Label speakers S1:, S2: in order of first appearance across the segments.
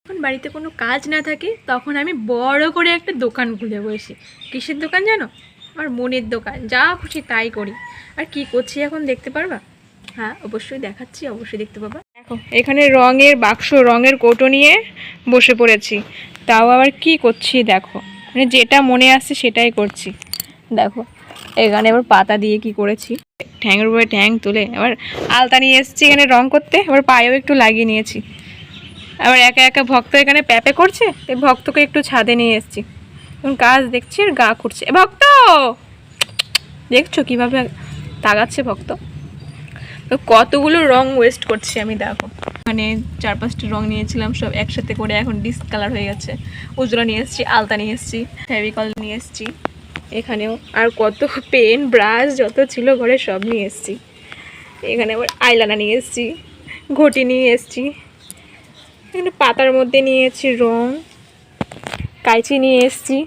S1: যখন বাড়িতে কোনো কাজ না থাকে তখন আমি বড় করে একটা দোকান খুলে বসি। কিসের দোকান জানো? আমার মনের দোকান। যা খুশি তাই করি। আর কি করছি এখন দেখতে পারবা? হ্যাঁ অবশ্যই দেখাচ্ছি, অবশ্যই দেখতে পাবা। দেখো এখানে রঙের বাক্স, রঙের কৌটো নিয়ে বসে পড়েছি। তাও আবার কি করছি দেখো, মানে যেটা মনে আসছে সেটাই করছি। দেখো এখানে আবার পাতা দিয়ে কি করেছি, ঠ্যাঙের উপরে ঠ্যাং তুলে আবার আলতা নিয়ে এসেছি এখানে রং করতে, আবার পায়েও একটু লাগিয়ে নিয়েছি। আবার একা একা ভক্ত এখানে প্যাপে করছে, এই ভক্তকে একটু ছাদে নিয়ে এসেছি। এখন কাজ দেখছি আর গা খুঁড়ছে। ভক্ত দেখছো কিভাবে তাগাচ্ছে ভক্ত, তো কতগুলো রং ওয়েস্ট করছি আমি। দেখো মানে 4-5টা রং নিয়েছিলাম সব একসাথে করে এখন ডিসকালার হয়ে গেছে। উজলা নিয়ে এসেছি, আলতা নিয়ে এসেছি, ফেভিকল নিয়ে এসেছি, এখানেও আর কত পেন ব্রাশ যত ছিল ঘরে সব নিয়ে এসেছি। এখানে আবার আইলাইনার নিয়ে এসেছি, ঘটি নিয়ে এসেছি, এখানে পাতার মধ্যে নিয়েছি রং, কাঁচি নিয়ে এসেছি,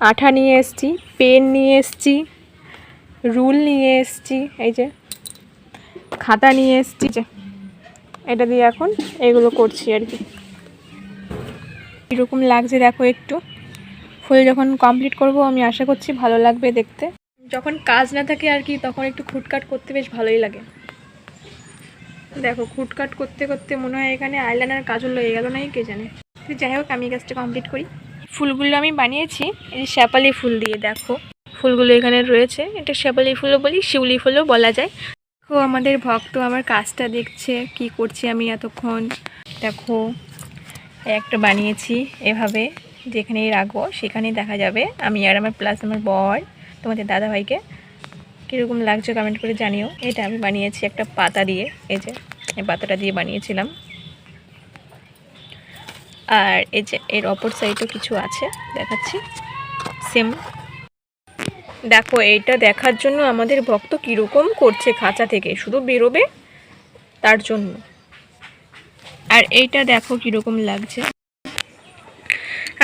S1: আঠা নিয়ে এসেছি, পেন নিয়ে এসেছি, রুল নিয়ে এসেছি, এই যে খাতা নিয়ে এসেছি, যে এটা দিয়ে এখন এগুলো করছি আর কি। কীরকম লাগছে দেখো একটু। ফুল যখন কমপ্লিট করব আমি আশা করছি ভালো লাগবে দেখতে। যখন কাজ না থাকে আর কি তখন একটু খুটকাট করতে বেশ ভালোই লাগে। দেখো খুটকাট করতে করতে মনে হয় এখানে আইলাইনার কাজল হয়ে গেল নাই কে জানে। যাই হোক আমি কাজটা কমপ্লিট করি। ফুলগুলো আমি বানিয়েছি এই যে শ্যাপালি ফুল দিয়ে। দেখো ফুলগুলো এখানে রয়েছে, এটা শ্যাপালি ফুলও বলি, শিউলি ফুলও বলা যায়। দেখো আমাদের ভক্ত আমার কাজটা দেখছে কি করছি আমি এতক্ষণ। দেখো একটা বানিয়েছি এভাবে, যেখানেই রাখবো সেখানেই দেখা যাবে আমি আর আমার প্লাস আমার বর, তোমাদের দাদাভাইকে। কীরকম লাগছে কমেন্ট করে জানিও। এটা আমি বানিয়েছি একটা পাতা দিয়ে, এই যে এই পাতাটা দিয়ে বানিয়েছিলাম। আর এই যে এর অপর সাইডেও কিছু আছে দেখাচ্ছি সেম। দেখো এইটা দেখার জন্য আমাদের ভক্ত কীরকম করছে খাঁচা থেকে, শুধু বেরোবে তার জন্য। আর এইটা দেখো কীরকম লাগছে,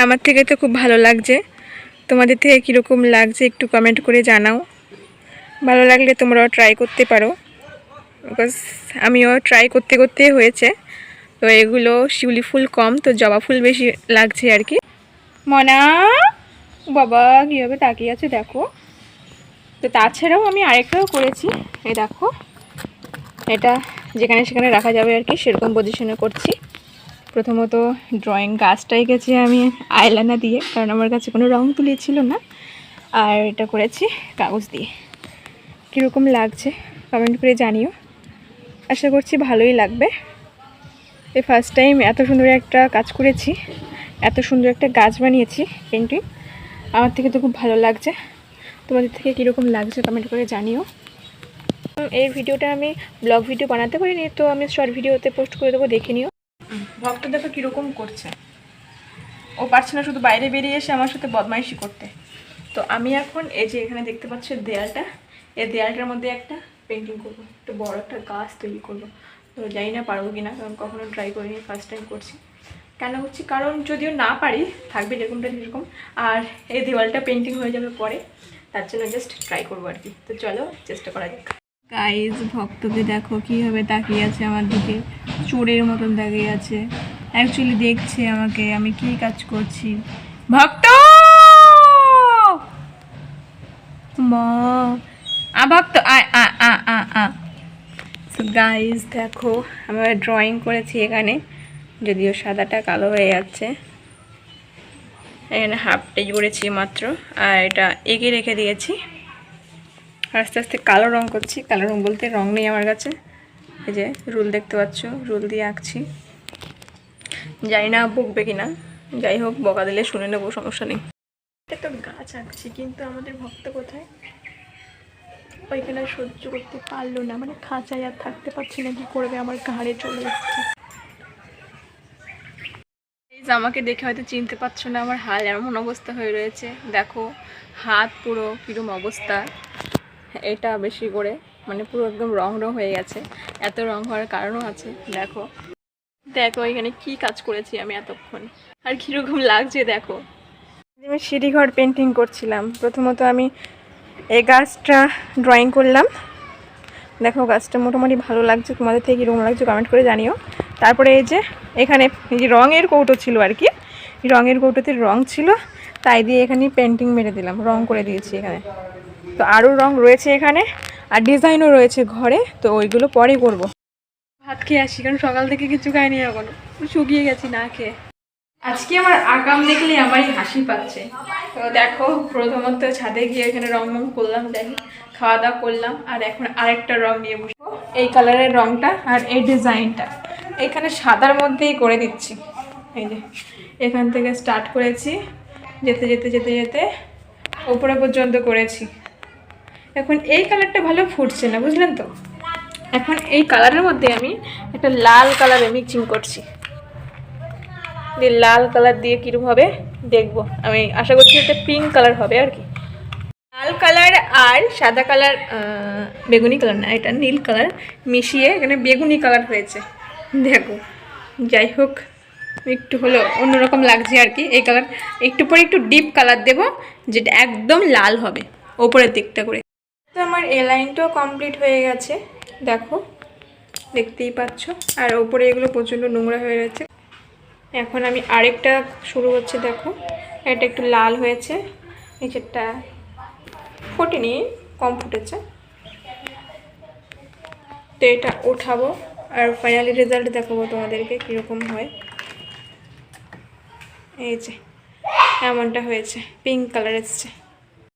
S1: আমার থেকে তো খুব ভালো লাগছে। তোমাদের থেকে কীরকম লাগছে একটু কমেন্ট করে জানাও। ভালো লাগলে তোমরাও ট্রাই করতে পারো, বিকজ আমিও ট্রাই করতে করতে হয়েছে। তো এগুলো শিউলি ফুল কম, তো জবা ফুল বেশি লাগছে আর কি। মনা বাবা কীভাবে তাকিয়ে আছে দেখো। তো তাছাড়াও আমি আরেকটাও করেছি, এই দেখো এটা যেখানে সেখানে রাখা যাবে আর কি, সেরকম পজিশনে করছি। প্রথমত ড্রয়িং গাছটা এঁকেছি আমি আইলাইনার দিয়ে, কারণ আমার কাছে কোনো রং তুলি ছিল না। আর এটা করেছি কাগজ দিয়ে। কীরকম লাগছে কমেন্ট করে জানিও, আশা করছি ভালোই লাগবে। এই ফার্স্ট টাইম এত সুন্দর একটা কাজ করেছি, এত সুন্দর একটা গাছ বানিয়েছি পেন্টিং। আমার থেকে তো খুব ভালো লাগছে, তোমাদের থেকে কীরকম লাগছে কমেন্ট করে জানিও। এই ভিডিওটা আমি ব্লগ ভিডিও বানাতে পারিনি, তো আমি শর্ট ভিডিওতে পোস্ট করে দেবো, দেখে নিও। ভক্ত দেখো কীরকম করছে, ও পারছে না শুধু বাইরে বেরিয়ে এসে আমার সাথে বদমাইশি করতে। তো আমি এখন এই যে এখানে দেখতে পাচ্ছি দেয়ালটা, এই দেয়ালটার মধ্যে একটা পেন্টিং করব, একটু বড় একটা গাছ তৈরি করব। তো জানি না পারবো কি না, কারণ কখনো ট্রাই করিনি, ফার্স্ট টাইম করছি। কেন করছি, কারণ যদিও না পারি থাকবে যেরকমটা যেরকম, আর এই দেওয়ালটা পেন্টিং হয়ে যাবে পরে, তার জন্য জাস্ট ট্রাই করবো আর কি। তো চলো চেষ্টা করা যাক। গাইজ ভক্তকে দেখো কীভাবে তাকিয়ে আছে আমার দিকে, চোরের মতন তাকিয়ে আছে। অ্যাকচুয়ালি দেখছে আমাকে আমি কি কাজ করছি। ভক্ত ভক্ত গাইজ দেখো আমরা ড্রয়িং করেছি এখানে, যদিও সাদাটা কালো হয়ে যাচ্ছে। এখানে হাফ পেজ করেছি মাত্র, আর এটা এঁকে রেখে দিয়েছি। আস্তে আস্তে কালো রং করছি, কালো রং বলতে রং নেই আমার কাছে। এই যে রুল দেখতে পাচ্ছ, রুল দিয়ে আঁকছি। জানি না বকবে কিনা, যাই হোক বকা দিলে শুনে নেবো, সমস্যা নেই। এটা তো গাছ আঁকছি, কিন্তু আমাদের ভক্ত কোথায়, ওইখানে সহ্য করতে পারলো না, মানে খাঁচায় আর থাকতে পারছি না, কি করবে, আমার ঘাড়ে চলে এসছে। আমাকে দেখে হয়তো চিনতে পারছো না, আমার হাল এমন অবস্থা হয়ে রয়েছে। দেখো হাত পুরো কিরম অবস্থা, এটা বেশি করে মানে পুরো একদম রং রং হয়ে গেছে। এত রং হওয়ার কারণও আছে। দেখো দেখো এখানে কি কাজ করেছি আমি এতক্ষণ, আর কীরকম লাগছে দেখো। আমি সিঁড়িঘর পেন্টিং করছিলাম, প্রথমত আমি এই গাছটা ড্রয়িং করলাম। দেখো গাছটা মোটামুটি ভালো লাগছে, তোমাদের থেকে কীরকম লাগছে কমেন্ট করে জানিও। তারপরে এই যে এখানে এই যে রঙের কৌটো ছিল আর কি, রঙের কৌটোতে রং ছিল, তাই দিয়ে এখানে পেন্টিং মেরে দিলাম, রং করে দিয়েছি এখানে। তো আরও রং রয়েছে এখানে, আর ডিজাইনও রয়েছে ঘরে, তো ওইগুলো পরেই করবো। ভাত খেয়ে আসি, কারণ সকাল থেকে কিছু খাইনি, এখনো শুকিয়ে গেছি না খেয়ে। আজকে আমার আগাম দেখলে আমারই হাসি পাচ্ছে। তো দেখো প্রথমত ছাদে গিয়ে এখানে রং করলাম, দেখি খাওয়া দাওয়া করলাম, আর এখন আরেকটা রং নিয়ে বসবো, এই কালারের রংটা আর এই ডিজাইনটা এখানে সাদার মধ্যেই করে দিচ্ছি। এই যে এখান থেকে স্টার্ট করেছি, যেতে যেতে যেতে যেতে উপরে পর্যন্ত করেছি। এখন এই কালারটা ভালো ফুটছে না, বুঝলেন তো। এখন এই কালারের মধ্যে আমি একটা লাল কালারে মিক্সিং করছি, লাল কালার দিয়ে কীরকম হবে দেখবো। আমি আশা করছি এটা পিঙ্ক কালার হবে আর কি। লাল কালার আর সাদা কালার, বেগুনি কালার না, এটা নীল কালার মিশিয়ে এখানে বেগুনি কালার হয়েছে। দেখো যাই হোক, একটু হলো অন্যরকম লাগছে আর কি। এই কালার একটু পরে একটু ডিপ কালার দেব, যেটা একদম লাল হবে ওপরের দিকটা করে। তো আমার এই লাইনটাও কমপ্লিট হয়ে গেছে, দেখো দেখতেই পাচ্ছ। আর ওপরে এগুলো প্রচণ্ড নোংরা হয়ে গেছে। এখন আমি আরেকটা শুরু হচ্ছে, দেখো এটা একটু লাল হয়েছে, নিচেরটা ফোটেনি, কম ফুটেছে। তো এটা উঠাবো আর ফাইনালি রেজাল্ট দেখাবো তোমাদেরকে কীরকম হয়। এই যে এমনটা হয়েছে, পিঙ্ক কালার এসছে।